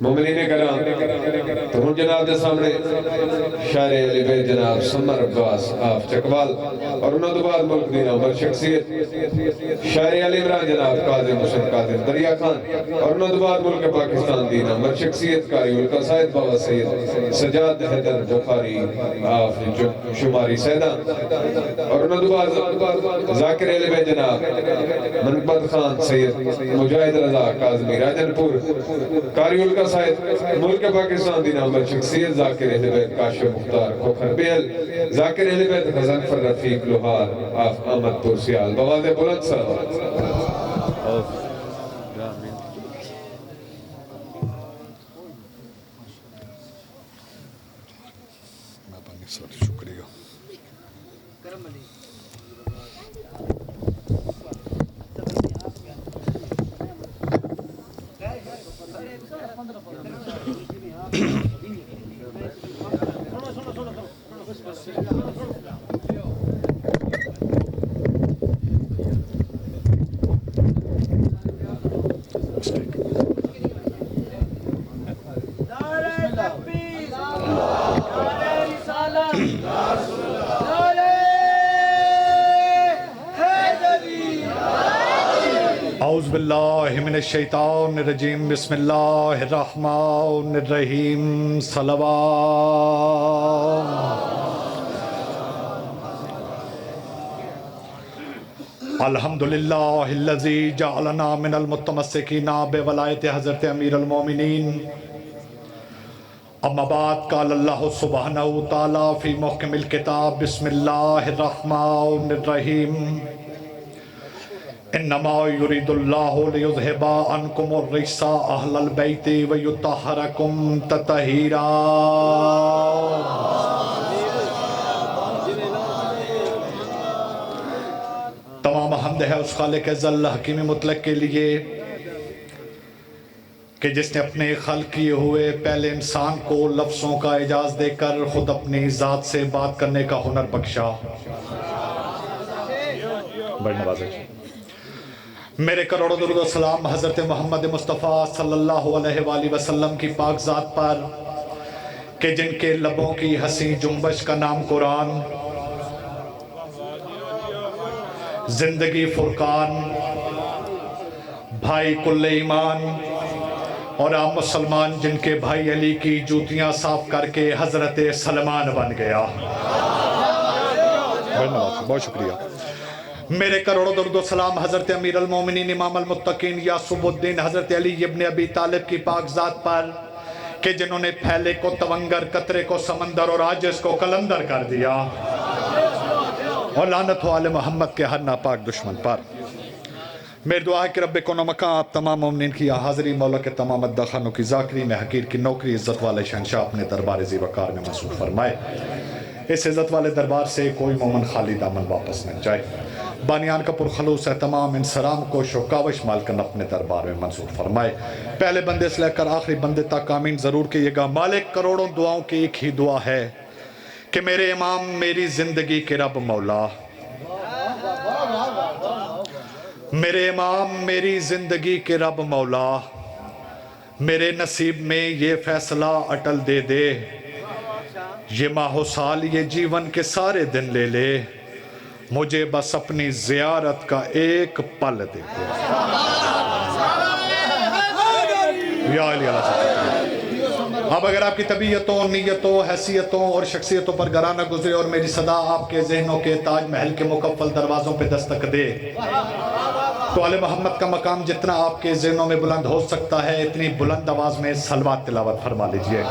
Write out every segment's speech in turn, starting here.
مومنین کرام تو ہن جناب دے سامنے شاعر علی بیت جناب سمر عباس آف چکوال اور انہوں دو بعد ملک دینا عمر شخصیت شاعر علی عمران جناب قاظم حسین قادر دریا خان اور انہوں دو بعد ملک پاکستان دینا عمر شخصیت قاری القصائد بابا سید سجاد حیدر بخاری آف شماری سیدہ اور انہوں دو بعد ذاکر علی بیت جناب منقبت خان سید مجاہد رضا کاظمی راجن پور قاری القصائد ملک پاکستان دینا عمر شخصیت ذاکر اہل بیت کاشف مختار کھوکھر بیل ذاکر اہل بیت غزنفر رفیق لوہار آف احمد پرسیال بواز بلند صلوات شکریہ اعوذ باللہ من الشیطان الرجیم بسم اللہ الرحمن الرحیم صلوات الحمدللہ الذی جعلنا من المتمسکین بولایت حضرت امیر المومنین اما بعد قال اللہ سبحانہ وتعالی فی محکم الکتاب بسم اللہ الرحمن الرحیم انما یرید اللہ لیذہب عنکم الرجس اہل البیت ویطہرکم تطہیرا تمام حمد ہے اس خالق ذل حکیم مطلق کے لیے کہ جس نے اپنے خلق کیے ہوئے پہلے انسان کو لفظوں کا اعجاز دے کر خود اپنی ذات سے بات کرنے کا ہنر بخشا. بڑی نوازش. میرے کروڑوں درود و سلام حضرت محمد مصطفیٰ صلی اللہ علیہ وآلہ وسلم کی پاک ذات پر کہ جن کے لبوں کی حسین جنبش کا نام قرآن، زندگی فرقان، بھائی کل ایمان اور عام مسلمان جن کے بھائی علی کی جوتیاں صاف کر کے حضرت سلمان بن گیا. بہت شکریہ. میرے کروڑوں درود و سلام حضرت امیر المومنین امام المتقین یعصب الدین حضرت علی ابن ابی طالب کی پاک ذات پر کہ جنہوں نے پھیلے کو تونگر، قطرے کو سمندر اور عاجز کو قلندر کر دیا. اور لعنت ہو آل محمد کے ہر ناپاک دشمن پر. میری دعا ہے کہ رب کون و مکان آپ تمام مومنین کی حاضری، مولا کے تمام ادخانوں کی ذاکری میں حقیر کی نوکری، عزت والے شہنشاہ اپنے دربار ذی وقار میں مسعود فرمائے. اس عزت والے دربار سے کوئی مومن خالی دامن واپس نہ جائے. بانیان کا پرخلوص ہے تمام انسرام کو شوکاوش مالکن اپنے دربار میں منظور فرمائے. پہلے بندے سے لے کر آخری بندے تک آمین ضرور کہیے گا. مالک کروڑوں دعاؤں کی ایک ہی دعا ہے کہ میرے امام میری زندگی کے رب مولا، میرے امام میری زندگی کے رب مولا، میرے نصیب میں یہ فیصلہ اٹل دے دے، یہ ماہ و سال یہ جیون کے سارے دن لے لے، مجھے بس اپنی زیارت کا ایک پل دے دے. یا علی اللہ. اب اگر آپ کی طبیعتوں، نیتوں، حیثیتوں اور شخصیتوں پر گرانہ گزرے اور میری صدا آپ کے ذہنوں کے تاج محل کے مکفل دروازوں پہ دستک دے تو آل محمد کا مقام جتنا آپ کے ذہنوں میں بلند ہو سکتا ہے اتنی بلند آواز میں صلوات تلاوت فرما لیجئے.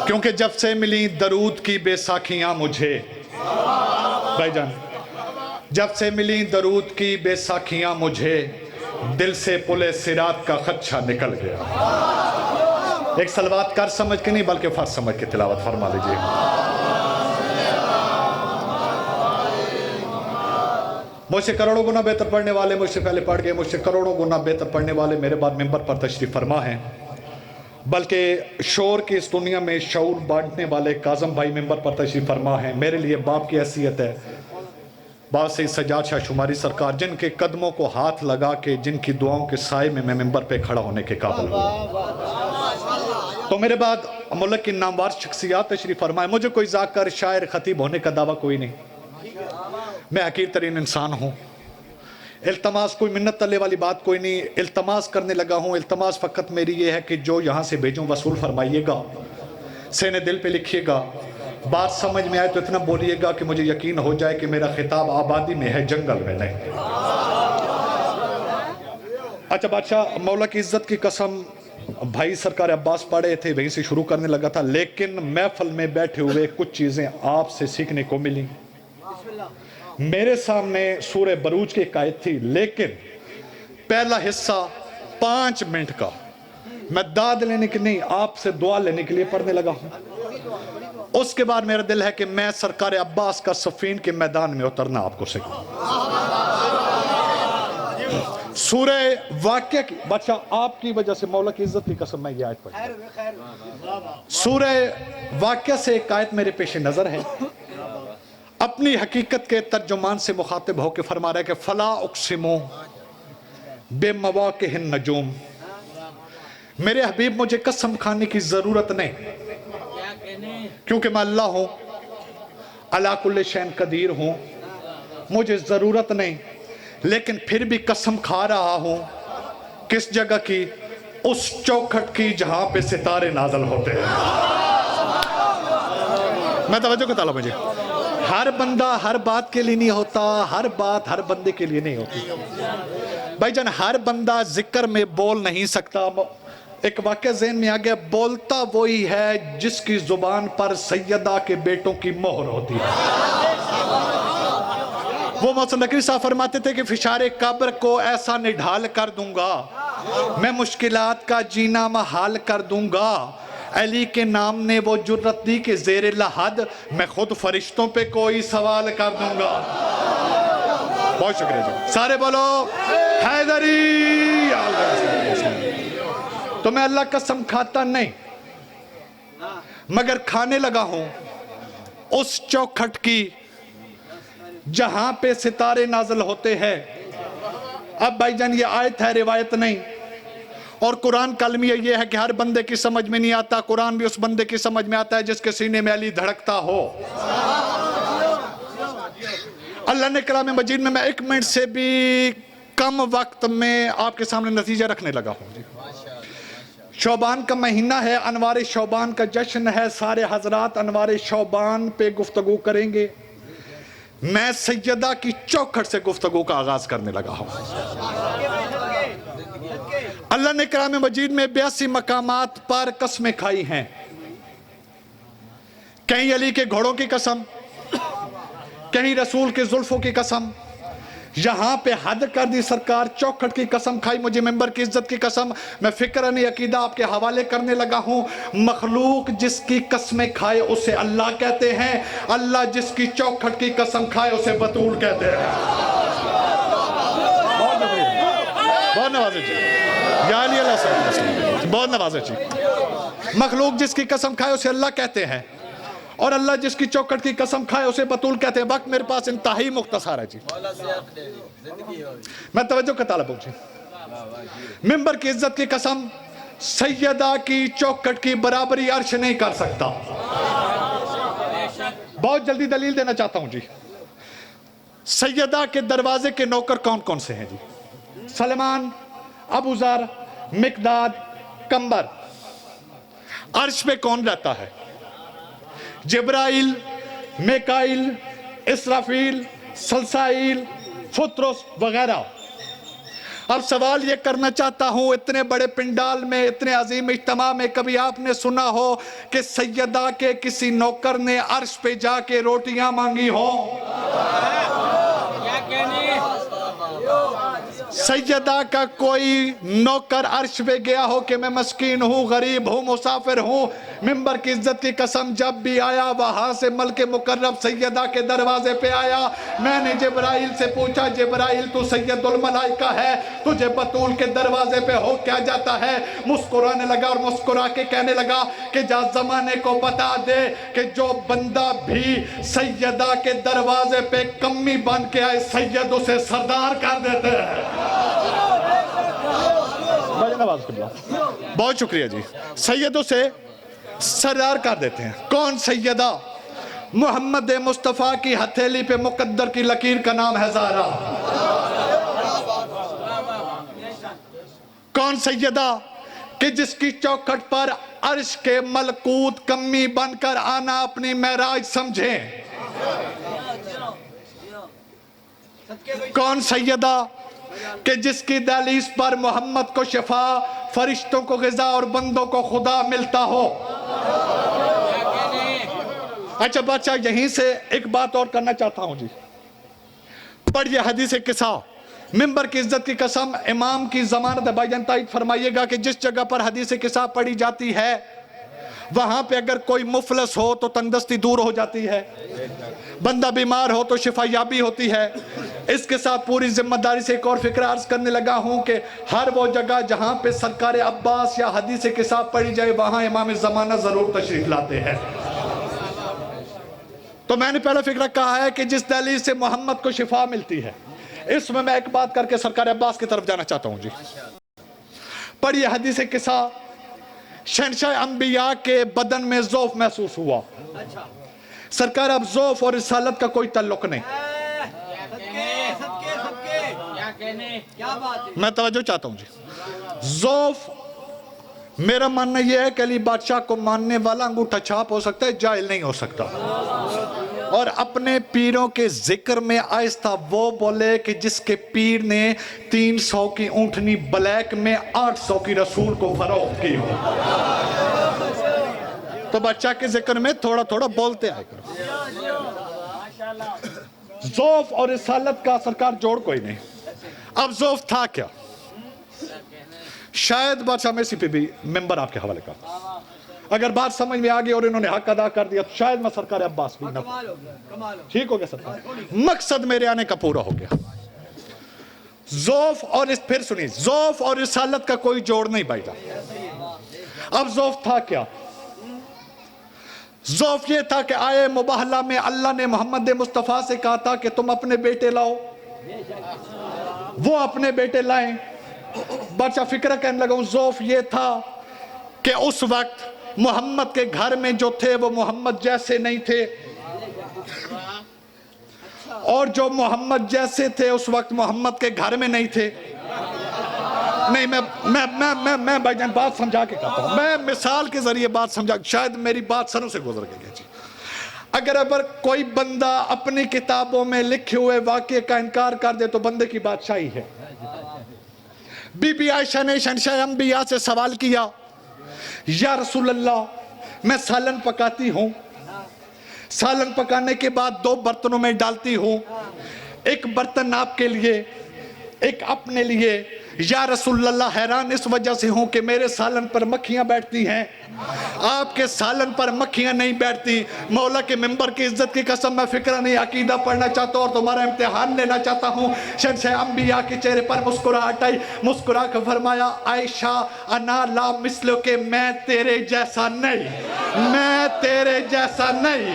کیونکہ جب سے ملی درود کی بے ساکھیاں مجھے، بھائی جان، جب سے ملی درود کی بے ساکھیاں مجھے، دل سے پلے صراط کا خدشہ نکل گیا. ایک صلوات کر سمجھ کے نہیں بلکہ فرض سمجھ کے تلاوت فرما لیجئے. مجھ سے کروڑوں گنا بہتر پڑھنے والے مجھ سے پہلے پڑھ گئے، مجھ سے کروڑوں گنا بہتر پڑھنے والے میرے بعد ممبر پر تشریف فرما ہیں. بلکہ شور کی اس دنیا میں شعور بانٹنے والے کاظم بھائی ممبر پر تشریف فرما ہیں. میرے لیے باپ کی حیثیت ہے. باپ سید سجاد شاہ شماری سرکار جن کے قدموں کو ہاتھ لگا کے جن کی دعاؤں کے سائے میں ممبر پہ کھڑا ہونے کے قابل ہوں. تو میرے بعد ملک کی نامور شخصیات تشریف فرمائے. مجھے کوئی ذاکر شاعر خطیب ہونے کا دعویٰ کوئی نہیں. میں حقیر ترین انسان ہوں. التماس کوئی منت تلے والی بات کوئی نہیں. التماس کرنے لگا ہوں. التماس فقط میری یہ ہے کہ جو یہاں سے بھیجوں وصول فرمائیے گا, سینے دل پہ لکھیے گا. بات سمجھ میں آئے تو اتنا بولیے گا کہ مجھے یقین ہو جائے کہ میرا خطاب آبادی میں ہے, جنگل میں نہیں. اچھا بادشاہ, مولا کی عزت کی قسم, بھائی سرکار عباس پڑھے تھے, وہیں سے شروع کرنے لگا تھا, لیکن محفل میں بیٹھے ہوئے کچھ چیزیں آپ سے سیکھنے کو ملی. میرے سامنے سورہ بروج کی ایک آیت تھی, لیکن پہلا حصہ 5 منٹ کا میں داد لینے کے نہیں, آپ سے دعا لینے کے لیے پڑھنے لگا ہوں. اس کے بعد میرا دل ہے کہ میں سرکار عباس کا صفین کے میدان میں اترنا آپ کو سکھوں. سورہ واقعہ کی, بادشاہ آپ کی وجہ سے مولا کی عزت کی قسم میں یہ آیت پڑھی. سورہ واقعہ سے ایک آیت میرے پیش نظر ہے. اپنی حقیقت کے ترجمان سے مخاطب ہو کے فرما رہا ہے کہ فلا اقسمو بے مواقع النجوم. میرے حبیب مجھے قسم کھانے کی ضرورت نہیں, کیونکہ میں اللہ ہوں, علی کل شیء قدیر ہوں, مجھے ضرورت نہیں. لیکن پھر بھی قسم کھا رہا ہوں. کس جگہ کی؟ اس چوکھٹ کی جہاں پہ ستارے نازل ہوتے ہیں. میں توجہ کا طالب مجھے. ہر بندہ ہر بات کے لیے نہیں ہوتا, ہر بات ہر بندے کے لیے نہیں ہوتی. بھائی جان, ہر بندہ ذکر میں بول نہیں سکتا. ایک واقعہ ذہن میں آ گیا, بولتا وہی ہے جس کی زبان پر سیدہ کے بیٹوں کی مہر ہوتی ہے. وہ محسن نقوی صاحب فرماتے تھے کہ فشار قبر کو ایسا نڈھال کر دوں گا, میں مشکلات کا جینا محال کر دوں گا. علی کے نام نے وہ جرت دی کہ زیر لحد میں خود فرشتوں پہ کوئی سوال کر دوں گا. بہت شکریہ جی. سارے بولو حیدری. تو میں اللہ قسم کھاتا نہیں, مگر کھانے لگا ہوں اس چوکھٹ کی جہاں پہ ستارے نازل ہوتے ہیں. اب بھائی جان, یہ آیت ہے, روایت نہیں. اور قرآن کلمیہ یہ ہے کہ ہر بندے کی سمجھ میں نہیں آتا. قرآن بھی اس بندے کی سمجھ میں آتا ہے جس کے سینے میں علی دھڑکتا ہو. اللہ نے کلام مجید میں 1 منٹ سے بھی کم وقت میں آپ کے سامنے نتیجہ رکھنے لگا ہوں. شعبان کا مہینہ ہے, انوار شعبان کا جشن ہے. سارے حضرات انوار شعبان پہ گفتگو کریں گے. میں سیدہ کی چوکھٹ سے گفتگو کا آغاز کرنے لگا ہوں. اللہ نے کلام مجید میں 82 مقامات پر قسمیں کھائی ہیں. کہیں علی کے گھوڑوں کی قسم, کہیں رسول کے زلفوں کی قسم. یہاں پہ حد کر دی سرکار, چوکھٹ کی قسم کھائی, مجھے ممبر کی عزت کی قسم. میں فکرانی عقیدہ آپ کے حوالے کرنے لگا ہوں. مخلوق جس کی قسمیں کھائے اسے اللہ کہتے ہیں, اللہ جس کی چوکھٹ کی قسم کھائے اسے بطول کہتے ہیں. بہت نوازے جی, یا علی علیہ السلام, بہت نوازے جی. مخلوق جس کی قسم کھائے اسے اللہ کہتے ہیں, اور اللہ جس کی چوکھٹ کی قسم کھائے اسے بطول کہتے ہیں. وقت میرے پاس انتہائی مختصر ہے جی, میں توجہ کا طالب ہوں جی. ممبر کی عزت کی قسم, سیدہ کی چوکھٹ کی برابری عرش نہیں کر سکتا. بہت جلدی دلیل دینا چاہتا ہوں جی. سیدہ کے دروازے کے نوکر کون کون سے ہیں جی؟ سلمان, ابو ذر, مقداد, کمبر. عرش پہ کون رہتا ہے؟ جبرائیل, میکائیل, اسرافیل, سلسائیل, فطرس وغیرہ. اب سوال یہ کرنا چاہتا ہوں, اتنے بڑے پنڈال میں, اتنے عظیم اجتماع میں کبھی آپ نے سنا ہو کہ سیدہ کے کسی نوکر نے عرش پہ جا کے روٹیاں مانگی ہوں؟ سیدہ کا کوئی نوکر عرش پہ گیا ہو کہ میں مسکین ہوں, غریب ہوں, مسافر ہوں, منبر کی عزت کی قسم جب بھی آیا وہاں سے ملک مکرم سیدہ کے دروازے پہ آیا، میں نے جبرائیل سے پوچھا جبرائیل تو سید الملائکہ ہے، تجھے بطول کے دروازے پہ ہو کیا جاتا ہے؟ مسکرانے لگا اور مسکرا کے کہنے لگا کہ جا زمانے کو بتا دے کہ جو بندہ بھی سیدہ کے دروازے پہ کمی بن کے آئے سید اسے سردار کر دیتے ہیں۔ بہت شکریہ جی، سیدوں سے سردار کر دیتے ہیں۔ کون سیدہ؟ محمد مصطفیٰ کی ہتھیلی پہ مقدر کی لکیر کا نام ہے زہرا۔ کون سیدہ کہ جس کی چوکھٹ پر عرش کے ملکوت کمی بن کر آنا اپنی معراج سمجھیں؟ کون سیدہ کہ جس کی دہلیز پر محمد کو شفا، فرشتوں کو غذا اور بندوں کو خدا ملتا ہو؟ اچھا بادشاہ یہیں سے ایک بات اور کرنا چاہتا ہوں جی، پڑھیے حدیث قصہ، منبر کی عزت کی قسم امام کی ضمانت ہے، بھائی جان تائید فرمائیے گا کہ جس جگہ پر حدیث قصہ پڑھی جاتی ہے وہاں پہ اگر کوئی مفلس ہو تو تنگدستی دور ہو جاتی ہے، بندہ بیمار ہو تو شفا یابی ہوتی ہے۔ اس کے ساتھ پوری ذمہ داری سے ایک اور فکر عرض کرنے لگا ہوں کہ ہر وہ جگہ جہاں پہ سرکار عباس یا حدیث قصہ پڑھی جائے وہاں امام زمانہ ضرور تشریف لاتے ہیں۔ تو میں نے پہلا فکرہ کہا ہے کہ جس دلیل سے محمد کو شفا ملتی ہے، اس میں ایک بات کر کے سرکار عباس کی طرف جانا چاہتا ہوں جی۔ پڑھیے حدیث قصہ، شہنشاہ انبیاء کے بدن میں ضعف محسوس ہوا، سرکار اب ضعف اور رسالت کا کوئی تعلق نہیں۔ میں توجہ چاہتا ہوں جی، ضعف میرا ماننا یہ ہے کہ علی بادشاہ کو ماننے والا انگوٹھا چھاپ ہو سکتا ہے، جاہل نہیں ہو سکتا۔ اور اپنے پیروں کے ذکر میں آہستہ وہ بولے کہ جس کے پیر نے 300 کی اونٹنی بلیک میں 800 کی رسول کو فروخت کی ہو۔ تو بادشاہ کے ذکر میں تھوڑا تھوڑا بولتے آئے کرو۔ ضعف اور رسالت کا سرکار جوڑ کوئی نہیں۔ اب ضعف تھا کیا؟ شاید بادشاہ میں اسی پہ بھی ممبر آپ کے حوالے کرتا، اگر بات سمجھ میں آگئی اور انہوں نے حق ادا کر دیا تو شاید میں سرکار عباس بھی نہ ٹھیک ہو گیا۔ سرکار مقصد میرے آنے کا پورا ہو گیا۔ ضعف اور پھر سنیے، ضعف اور رسالت کا کوئی جوڑ نہیں بھائی جان۔ اب ضعف تھا کیا؟ ضعف یہ تھا کہ آئے مباہلہ میں اللہ نے محمد مصطفیٰ سے کہا تھا کہ تم اپنے بیٹے لاؤ، وہ اپنے بیٹے لائیں۔ بادشاہ فکرہ کہنے لگا ہوں، ضعف یہ تھا کہ اس وقت محمد کے گھر میں جو تھے وہ محمد جیسے نہیں تھے، اور جو محمد جیسے تھے اس وقت محمد کے گھر میں نہیں تھے۔ نہیں میں بھائی جان بات سمجھا کے کہتا ہوں، میں مثال کے ذریعے بات سمجھا، شاید میری بات سنوں سے گزر گئی جی۔ اگر کوئی بندہ اپنی کتابوں میں لکھے ہوئے واقعے کا انکار کر دے تو بندے کی بادشاہی ہے۔ بی بی عائشہ نے شہنشاہ انبیاء سے سوال کیا، یا رسول اللہ میں سالن پکاتی ہوں، سالن پکانے کے بعد 2 برتنوں میں ڈالتی ہوں، ایک برتن آپ کے لیے ایک اپنے لیے۔ یا رسول اللہ حیران اس وجہ سے ہوں کہ میرے سالن پر مکھیاں بیٹھتی ہیں، آپ کے سالن پر مکھیاں نہیں بیٹھتی۔ مولا کے منبر کی عزت کی قسم میں فکرہ نہیں عقیدہ پڑھنا چاہتا ہوں اور تمہارا امتحان لینا چاہتا ہوں۔ شہنشاہ انبیاء کے چہرے پر مسکراہٹ آئی، مسکرا کر فرمایا، عائشہ انا لا مثلو، کہ میں تیرے جیسا نہیں، میں تیرے جیسا نہیں،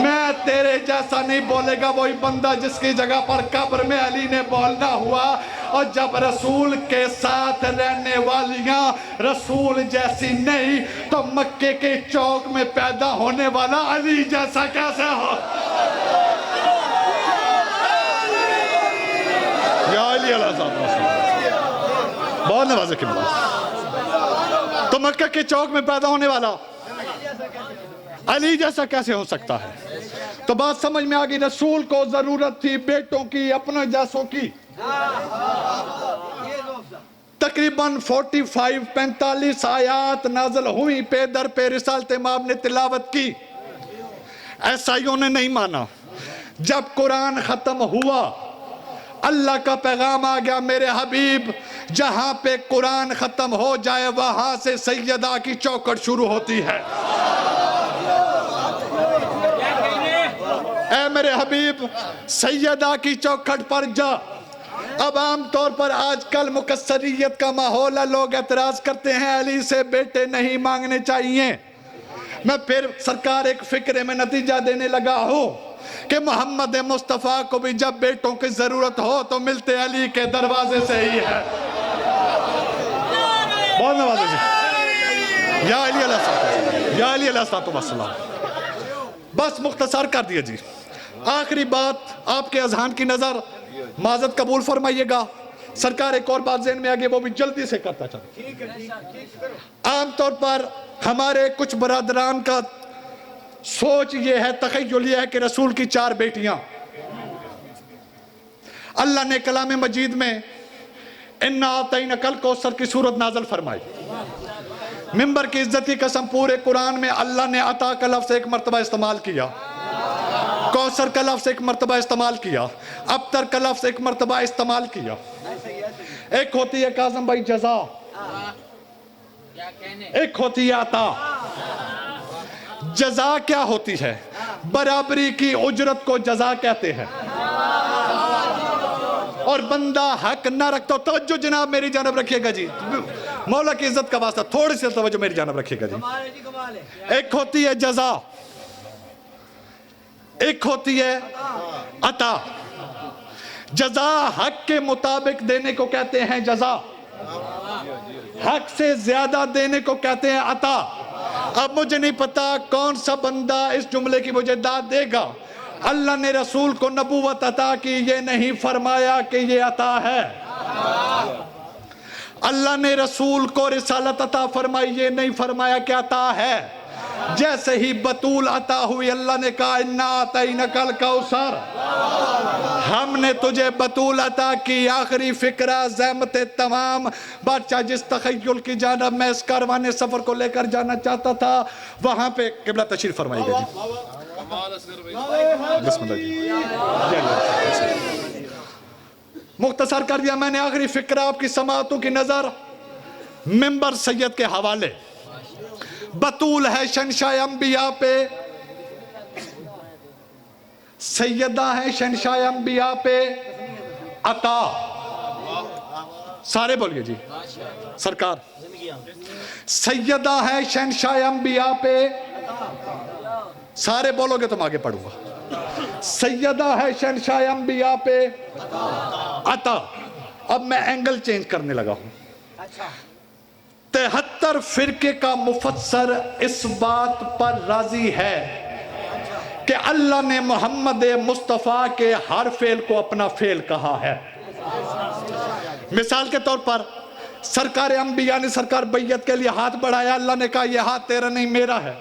میں تیرے جیسا نہیں بولے گا وہی بندہ جس کی جگہ پر قبر میں علی نے بولنا ہوا۔ اور جب رسول کے ساتھ رہنے والیاں رسول جیسی نہیں تو مکے کے چوک میں پیدا ہونے والا علی جیسا کیسے ہو؟ یا علی علیہ السلام، بہت نوازے کی بات، تو مکہ کے چوک میں پیدا ہونے والا علی جیسا کیسے ہو سکتا ہے؟ تو بات سمجھ میں آگئی، رسول کو ضرورت تھی بیٹوں کی، اپنے جیسوں کی۔ تقریباً 45 آیات نازل ہوئی، پہ در پہ رسالت امام نے تلاوت کی، عیسائیوں نے نہیں مانا۔ جب قرآن ختم ہوا اللہ کا پیغام آ گیا، میرے حبیب جہاں پہ قرآن ختم ہو جائے وہاں سے سیدہ کی چوکھٹ شروع ہوتی ہے۔ اے میرے حبیب سیدہ کی چوکھٹ پر جا۔ اب عام طور پر آج کل مکثریت کا ماحول ہے، لوگ اعتراض کرتے ہیں علی سے بیٹے نہیں مانگنے چاہیے۔ میں پھر سرکار ایک فکرے میں نتیجہ دینے لگا ہوں کہ محمد مصطفیٰ کو بھی جب بیٹوں کی ضرورت ہو تو ملتے علی کے دروازے سے ہی ہے۔ بہت نوازے جی، یا علی علیہ السلام، یا علی علیہ السلام۔ بس مختصر کر دیا جی۔ آخری بات آپ کے اذہان کی نظر معذرت قبول فرمائیے گا، سرکار ایک اور بات ذہن میں آگے وہ بھی جلدی سے کرتا چاہتا۔ عام طور پر ہمارے کچھ برادران کا سوچ یہ ہے، تخیل یہ ہے کہ رسول کی 4 بیٹیاں، اللہ نے کلام مجید میں اِنَّا أَعْطَيْنَاكَ الْكَوْثَرَ کی صورت نازل فرمائی۔ ممبر کی عزت کی قسم پورے قرآن میں اللہ نے عطا کا لفظ ایک مرتبہ استعمال کیا، کوثر کا لفظ ایک مرتبہ استعمال کیا، ابتر کا لفظ ایک مرتبہ استعمال کیا۔ ایک ہوتی ہے کاظم بھائی جزا، ایک ہوتی ہے عطا۔ جزا کیا ہوتی ہے؟ برابری کی اجرت کو جزا کہتے ہیں۔ اور بندہ حق نہ رکھتا، توجہ جناب میری جانب رکھیے گا جی، مولا کی عزت کا واسطہ تھوڑی سی توجہ میری جانب رکھیے گا جی۔ ایک ہوتی ہے جزا، ایک ہوتی ہے عطا۔ جزا حق کے مطابق دینے کو کہتے ہیں جزا، حق سے زیادہ دینے کو کہتے ہیں عطا۔ اب مجھے نہیں پتا کون سا بندہ اس جملے کی مجھے داد دے گا۔ اللہ نے رسول کو نبوت عطا کی، یہ نہیں فرمایا کہ یہ عطا ہے۔ اللہ نے رسول کو رسالت عطا فرمائی، یہ نہیں فرمایا کہ عطا ہے۔ جیسے ہی بطول عطا ہوئی، اللہ نے کہا اِنَّا أَعْطَيْنَاكَ الْكَوْثَرَ، ہم نے تجھے بطول عطا کی۔ آخری فکرہ زحمت تمام بادشاہ جس تخیل کی جانب میں اس کاروان سفر کو لے کر جانا چاہتا تھا، وہاں پہ قبلہ تشریف فرمائی گئی جی۔ بسم اللہ جی۔ مختصر کر دیا میں نے آخری فکرہ آپ کی سماعتوں کی نظر ممبر سید کے حوالے۔ بطول ہے شہنشاہ انبیاء پہ، سیدہ ہے شہنشاہ انبیاء پہ عطا۔ سارے بولیے جی سرکار۔ سیدہ ہے شہنشاہ انبیاء پہ، سارے بولو گے تو میں آگے پڑھوں گا۔ سیدہ ہے شہنشاہ انبیاء پہ عطا۔ اب میں اینگل چینج کرنے لگا ہوں۔ 73 فرقے کا مفسر اس بات پر راضی ہے کہ اللہ نے محمد مصطفیٰ کے ہر فعل کو اپنا فعل کہا ہے۔ مثال کے طور پر سرکار انبیاء نے سرکار بیعت کے لیے ہاتھ بڑھایا، اللہ نے کہا یہ ہاتھ تیرا نہیں میرا ہے۔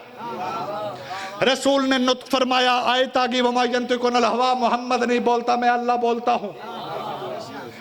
رسول نے نطق فرمایا آیت آگی وما ینطق عن الہوا، محمد نہیں بولتا میں اللہ بولتا ہوں۔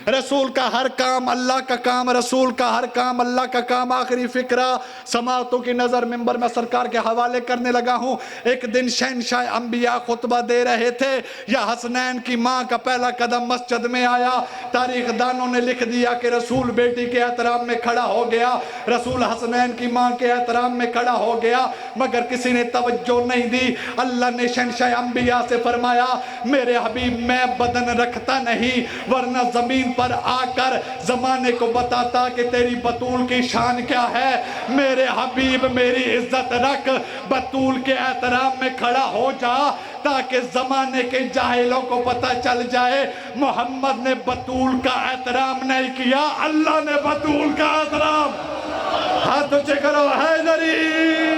رسول کا ہر کام اللہ کا کام، رسول کا ہر کام اللہ کا کام۔ آخری فکرہ سماعتوں کی نظر ممبر میں سرکار کے حوالے کرنے لگا ہوں۔ ایک دن شہنشاہ انبیاء خطبہ دے رہے تھے، یا حسنین کی ماں کا پہلا قدم مسجد میں آیا۔ تاریخ دانوں نے لکھ دیا کہ رسول بیٹی کے احترام میں کھڑا ہو گیا، رسول حسنین کی ماں کے احترام میں کھڑا ہو گیا، مگر کسی نے توجہ نہیں دی۔ اللہ نے شہنشاہ انبیاء سے فرمایا میرے حبیب میں بدن رکھتا نہیں، ورنہ زمین پر آ کر زمانے کو بتاتا کہ تیری بطول کی شان کیا ہے۔ میرے حبیب میری عزت رکھ، بطول کے احترام میں کھڑا ہو جا تاکہ زمانے کے جاہلوں کو پتہ چل جائے محمد نے بطول کا احترام نہیں کیا، اللہ نے بطول کا احترام۔ ہاتھ اونچے کرو حیدری۔